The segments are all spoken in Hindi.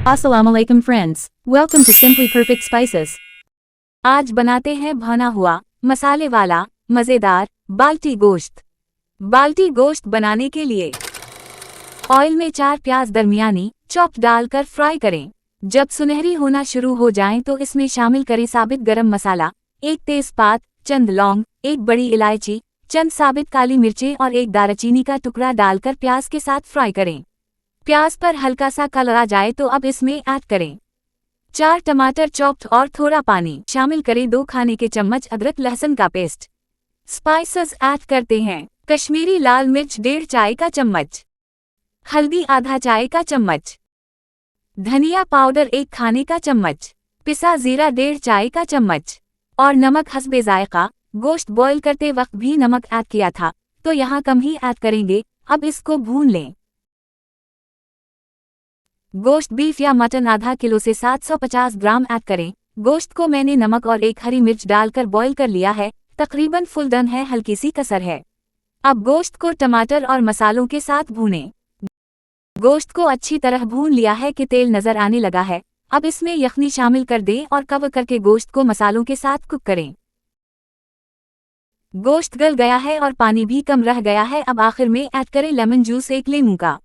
Assalamu alaikum friends. Welcome to Simply Perfect Spices. आज बनाते हैं भुना हुआ, मसाले वाला, मज़ेदार, बाल्टी गोश्त। बाल्टी गोश्त बनाने के लिए ऑयल में 4 प्याज दरमियानी चॉप डालकर फ्राई करें। जब सुनहरी होना शुरू हो जाएं तो इसमें शामिल करें साबित गरम मसाला, 1 तेजपात, चंद लौंग, 1 बड़ी इलायची, चंद साबित काली मिर्चें और 1 दालचीनी का टुकड़ा डालकर प्याज के साथ फ्राई करें। प्याज पर हल्का सा कलर आ जाए तो अब इसमें ऐड करें 4 टमाटर चॉप्ड और थोड़ा पानी शामिल करें। 2 खाने के चम्मच अदरक लहसुन का पेस्ट। स्पाइसेस ऐड करते हैं कश्मीरी लाल मिर्च 1.5 चाय का चम्मच, हल्दी आधा चाय का चम्मच, धनिया पाउडर 1 खाने का चम्मच, पिसा जीरा 1.5 चाय का चम्मच और नमक हस्बे जायका। गोश्त बॉईल करते वक्त भी नमक ऐड किया था तो यहाँ कम ही ऐड करेंगे। अब इसको भून लें। गोश्त बीफ या मटन आधा किलो से 750 ग्राम ऐड करें। गोश्त को मैंने नमक और 1 हरी मिर्च डालकर बॉईल कर लिया है, तकरीबन फुल डन है, हल्की सी कसर है। अब गोश्त को टमाटर और मसालों के साथ भूनें। गोश्त को अच्छी तरह भून लिया है कि तेल नजर आने लगा है। अब इसमें यखनी शामिल कर दें और कवर करके गोश्त को मसालों के साथ कुक करें। गोश्त गल गया है और पानी भी कम रह गया है। अब आखिर में ऐड करें लेमन जूस 1 नींबू का,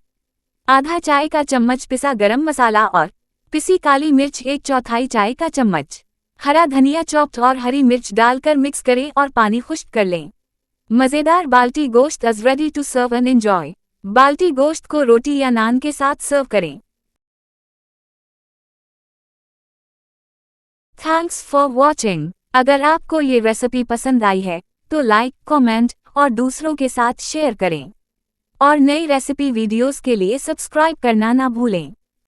आधा चाय का चम्मच पिसा गरम मसाला और पिसी काली मिर्च 1/4 चाय का चम्मच, हरा धनिया चॉप्ड और हरी मिर्च डालकर मिक्स करें और पानी खुश्क कर लें। मज़ेदार बाल्टी गोश्त is ready to serve and enjoy. बाल्टी गोश्त को रोटी या नान के साथ सर्व करें। Thanks for watching. अगर आपको ये रेसिपी पसंद आई है तो लाइक, कमेंट और दूसरों के साथ शेयर करें और नई रेसिपी वीडियोस के लिए सब्सक्राइब करना ना भूलें।